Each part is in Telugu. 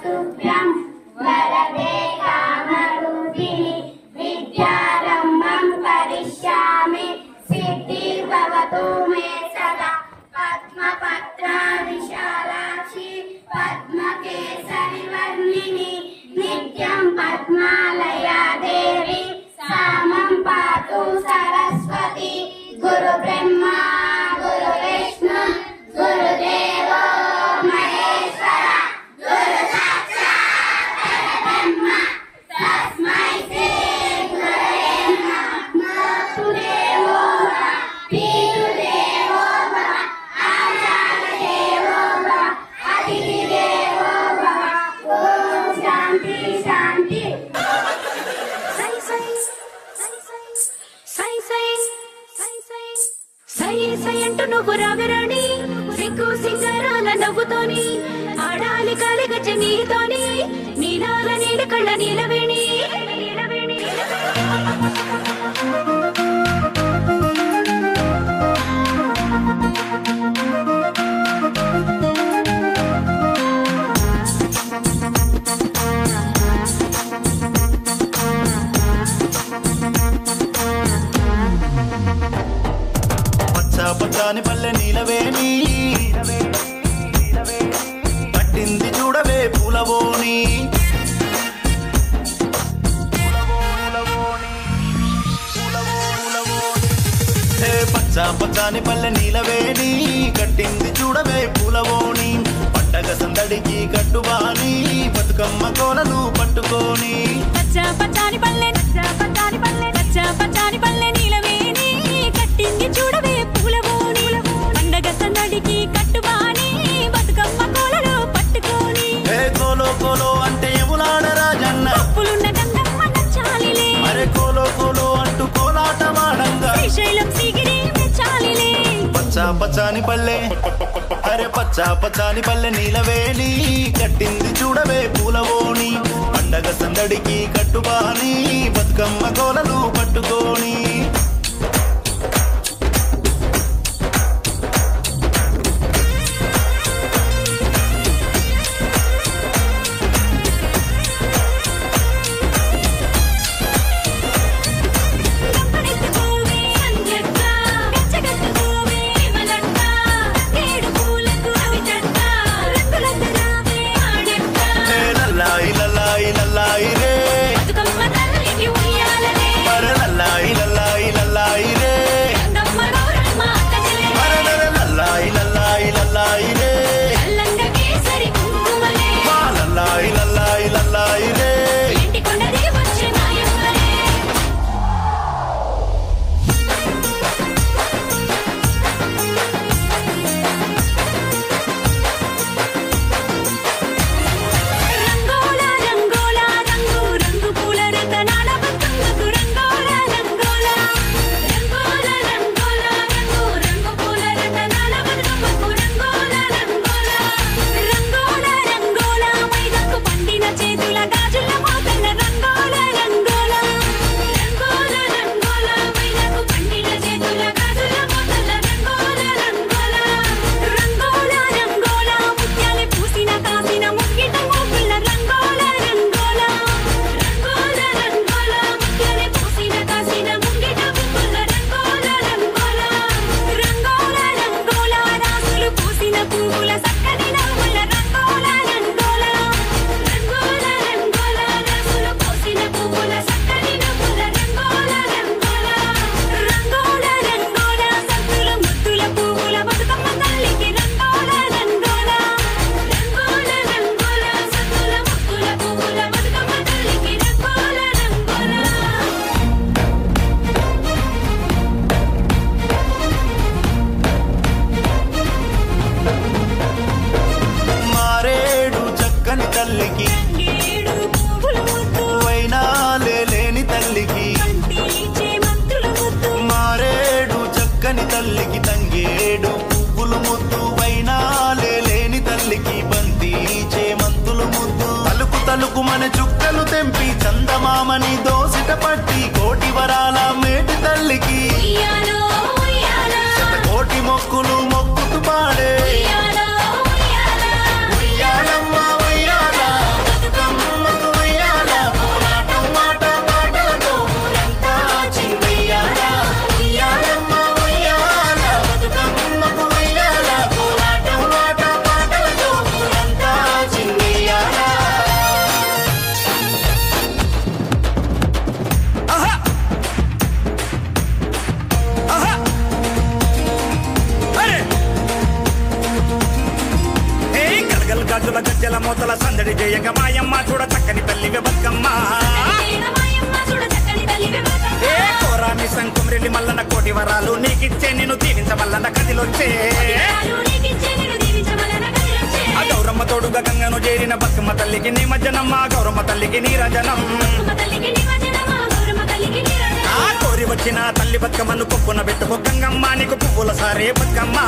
नमस्तुभ्यं वरदे कामरूपिणि विद्यारम्भं करिष्यामि सिद्धिर्भवतु मे सदा पद्मपत्रा विशालाक्षि पद्मकेसरिवर्णिनि नित्यं पद्मालया देवी सामं पातु सरस्वती गुरुब्रह्मा गुरुविष्णु गुरुदेवो महेश्वर गुरु साक्षात् परब्रह्म तस्मै श्री गुरवे नमः देवो भव पितृदेवो भव आचार्यदेवो भव अतिथिदेवो भव ओम शांति शांति सै सै సై సై సై సై సై సై అంటూ నువ్వు రాగరాణి సిగ్గు సింగారాల నవ్వుతోని ఆడాలి కాలిగచ్చ నీతోని నీలాల నీల కళ్ళ నీలవేణి పచ్చాని పల్లె నీలవేణి పట్టింది చూడవే పూలవోని పచ్చాని పల్లె నీలవేణి కట్టింది చూడవే పూలవోని పండగ సందడికి కట్టుబాని బతుకమ్మ కోలను పట్టుకోని పచ్చాని పల్లె నీలవేణి కట్టింది చూడవే పూలవోని పండగ సందడికి కట్టుబాని బతుకమ్మ కోలను పట్టుకోని కోలో కోలో అంటే ఎములాడ రాజన్న అప్పులున్న గంగమ్మ నచ్చాలిలే అరే కోలో కోలో అంటూ కోలాట వాడంగా శ్రీశైలం సిగిరి మెచ్చాలిలే పచ్చాని పల్లె అరే పచ్చాని పల్లె నీలవేణి కట్టింది చూడవే పూలవోని పండగ సందడికి కట్టుబాని బతుకమ్మ కోలను పట్టుకోని తల్లికి తంగేడు పువ్వులు ముద్దు వైనాలే లేని తల్లికి బంతి చేమంతులు ముద్దు తలుకు తలుకు మన చుక్కలు తెంపి చందమామని దోసిట పట్టి కోటి వరాల మేటి తల్లికి కోటి మొక్కులు మొక్కుతూ పాడే ఉయ్యాలమ్మ ఉయ్యాల తాళాల గజ్జల మోతల సందడి జయంగ మాయమ్మ చూడ చక్కని తల్లివే బతుకమ్మ ఏ కోరాని సంకుమరెల్లి మల్లన్న కోటి వరాలు నీకిచ్చే నిన్ను దీవించమల్లన్న కదిలొచ్చే ఆ గౌరమ్మ తోడుగా గంగను చేరిన బతుకమ్మ తల్లికి నీ మజ్జనమ్మ గౌరమ్మ తల్లికి నీరాజనం ఆ కోరి వచ్చిన తల్లి బతుకమ్మను కొప్పున పెట్టుకో గంగమ్మ నీకు పువ్వుల సారే బతుకమ్మ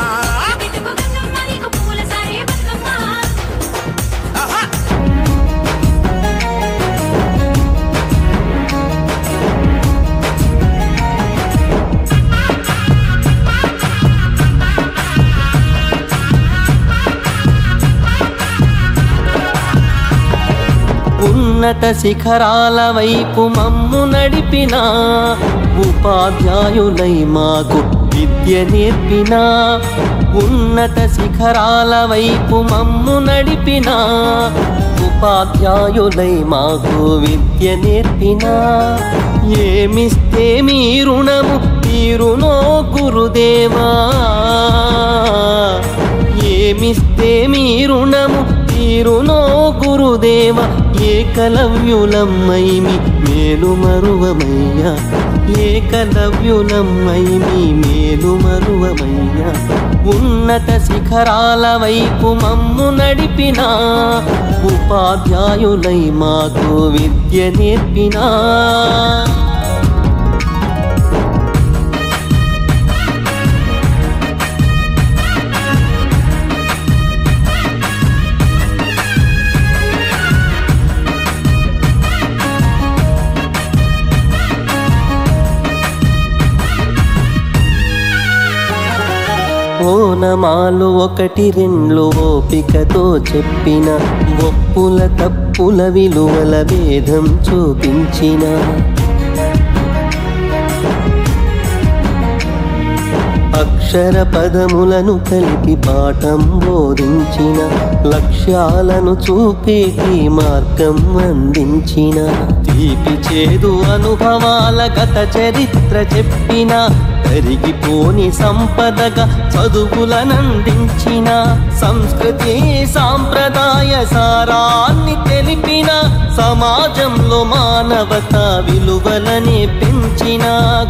ఉన్నత శిఖరాల వైపు మమ్ము నడిపిన ఉపాధ్యాయులై మాకు విద్య నేర్పిన ఉన్నత శిఖరాల వైపు మమ్ము నడిపిన ఉపాధ్యాయులై మాకు విద్య నేర్పిన ఏమిస్తే మీ రుణము తీరునో గురుదేవా ఏమిస్తే మీ రుణము తీరునో గురుదేవ ఏకలవ్యులమ్మైమి మేలు మరువమయ్యా ఏకలవ్యులమ్మైమి మేలు మరువమయ్యా ఉన్నత శిఖరాల వైపు మమ్ము నడిపిన ఉపాధ్యాయులై మాకు విద్య నేర్పినా ఓనమాలు ఒకటి రెండు ఓపికతో చెప్పిన ఒప్పుల తప్పుల విలువల భేదం చూపించిన అక్షర పదములను కలిపి పాఠం బోధించిన లక్ష్యాలను చూపేటి మార్గం అందించిన తీపి చేదు అనుభవాల గత చరిత్ర చెప్పిన కరిగిపోని సంపదగా చదువులనందించిన సంస్కృతి సాంప్రదాయ సారాన్ని తెలిపిన సమాజంలో మానవత విలువలనే పెంచిన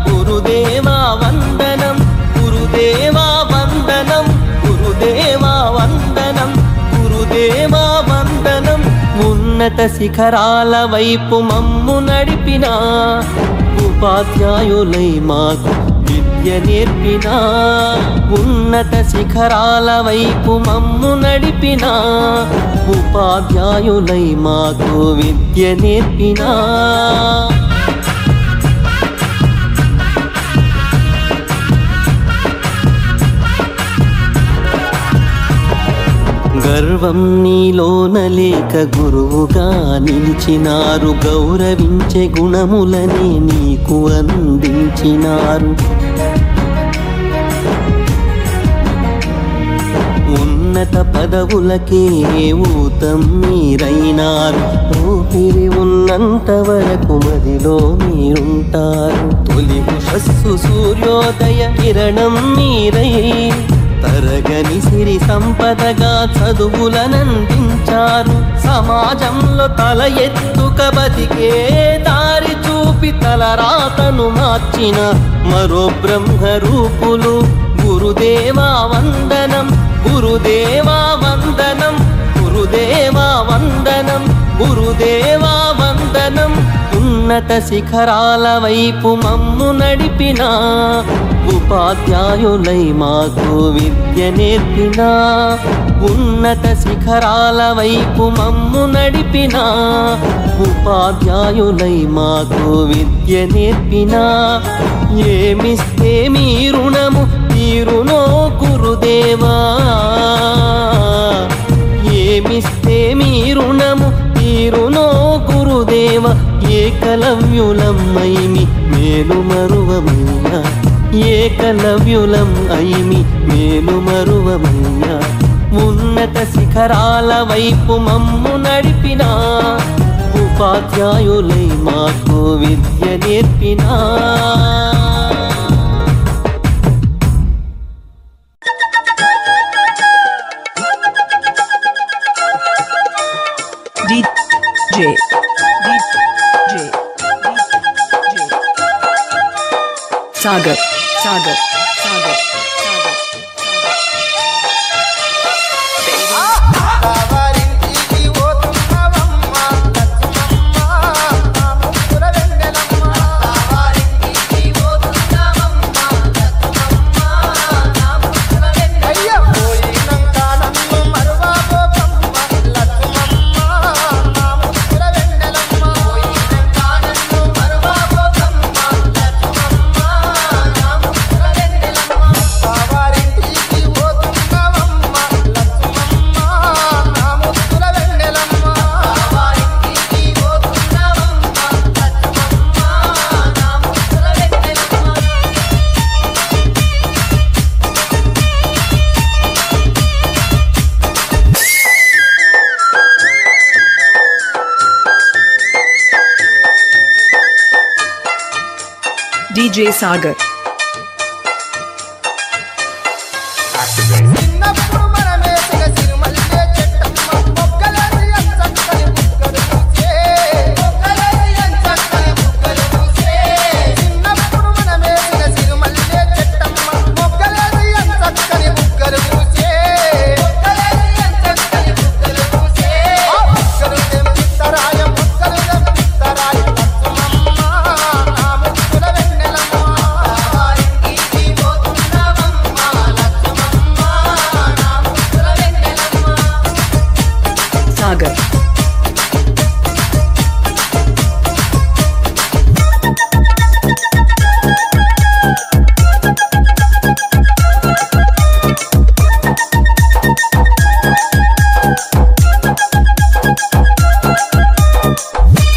గురుదేవా వందనం గురుదేవా వందనం గురుదేవా వందనం గురుదేవా వందనం ఉన్నత శిఖరాల వైపు మమ్ము నడిపిన ఉపాధ్యాయులై మాకు విద్య నేర్పిన ఉన్నత శిఖరాల వైపు మమ్ము నడిపిన ఉపాధ్యాయులై మాకు విద్య నేర్పినా గర్వం నీలోన లేక గురువుగా నిలిచినారు గౌరవించే గుణములనే నీకు అందించినారు ఉన్నత పదవులకే ఊతం మీరైనారు ఊపిరి ఉన్నంత వరకు మదిలో మీరుంటారు తొలి ఉషస్సు సూర్యోదయ కిరణం మీరై తరగని సిరి సంపదగా చదువులనందించారు సమాజంలో తల ఎత్తుక బతికే దారి చూపి తలరాతను మార్చిన మరో బ్రహ్మ రూపులు గురుదేవా వందనం గురుదేవా వందనం గురుదేవా వందనం గురుదేవా వందనం ఉన్నత శిఖరాల వైపు మమ్ము నడిపిన ఉపాధ్యాయులై మాకు విద్య నేర్పిన ఉన్నత శిఖరాల వైపు మమ్ము నడిపిన ఉపాధ్యాయులై మాకు విద్య నేర్పిన ఏమిస్తే మీ రుణము తీరునో గురుదేవా ఏమిస్తే మీ రుణము తీరునో గురుదేవ ఏకలవ్యులమ్మైమి మేలు మరువమయ్యా ఏకలవ్యులం అయిమి మేలు మరువమయ్యా ఉన్నత శిఖరాల వైపు మమ్ము నడిపిన ఉపాధ్యాయులై మాకు విద్య నేర్పినా Sagar. కావారింటికి పోతున్నావమ్మ లక్ష్మమ్మ నా ముద్దుల వెన్నెలమ్మ కావారింటికి పోతున్నావమ్మ లక్ష్మమ్మ నా ముద్దుల వెన్నెలమ్మ అయ్య పోయినంక నన్ను మరువబోకమ్మ లక్ష్మమ్మ నా ముద్దుల వెన్నెలమ్మ పోయినంక నన్ను మరువబోకమ్మ లక్ష్మమ్మ నా ముద్దుల వెన్నెలమ్మ కావారింటికి పోతున్నావమ్మ లక్ష్మమ్మ నా ముద్దుల వెన్నెలమ్మ కావారింటికి పోతున్నావమ్మ లక్ష్మమ్మ నా ముద్దుల వెన్నెలమ్మ DJ Sagar. చిన్నప్పుడు మనమేసిన సిరిమల్లె చెట్టమ్మ మొగ్గలేసి అంచక్కని బుగ్గలు పూసే మొగ్గలేసి అంచక్కని బుగ్గలు పూసే చిన్నప్పుడు మనమేసిన సిరిమల్లె చెట్టమ్మ మొగ్గలేసి అంచక్కని బుగ్గలు పూసే మొగ్గలేసి అంచక్కని బుగ్గలు పూసే ఆ బుగ్గలు తెంపిత్తరాయ బుగ్గలు తెంపిత్తరాయ లక్ష్మమ్మ నా ముద్దుల వెన్నెలమ్మ కావారింటికి పోతున్నావమ్మ లక్ష్మమ్మ నా ముద్దుల వెన్నెలమ్మ Sagar.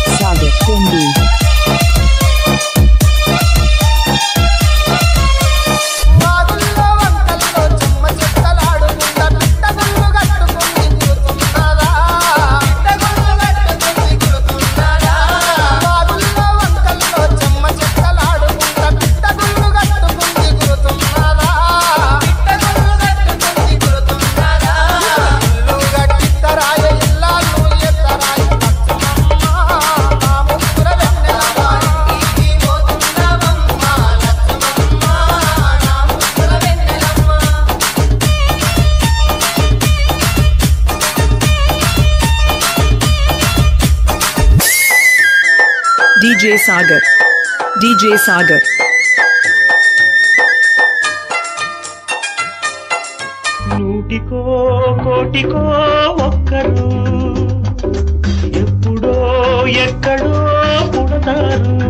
Sagar Kumbi. వాగుల్లో వంకల్లో చెమ్మ చెక్కలాడుకుంటా పిట్టగుళ్ళు కట్టుకుని కూతున్నదా పిట్టగుళ్ళు కట్టుకుని కూతున్నదా వాగుల్లో వంకల్లో చెమ్మ చెక్కలాడుకుంటా పిట్టగుళ్ళు కట్టుకుని కూతున్నదా పిట్టగుళ్ళు కట్టుకుని కూతున్నదా ఇల్లు కట్టిత్తరాయ ఇల్లాలు ఎత్తరాయ లక్ష్మమ్మ నా ముద్దుల వెన్నెలమ్మ ఇంటికి పోతున్నావమ్మ లక్ష్మమ్మ నా ముద్దుల వెన్నెలమ్మ DJ Sagar. DJ Sagar. నూటికో కోటికో ఒక్కరు ఎప్పుడో ఎక్కడో పుడతారు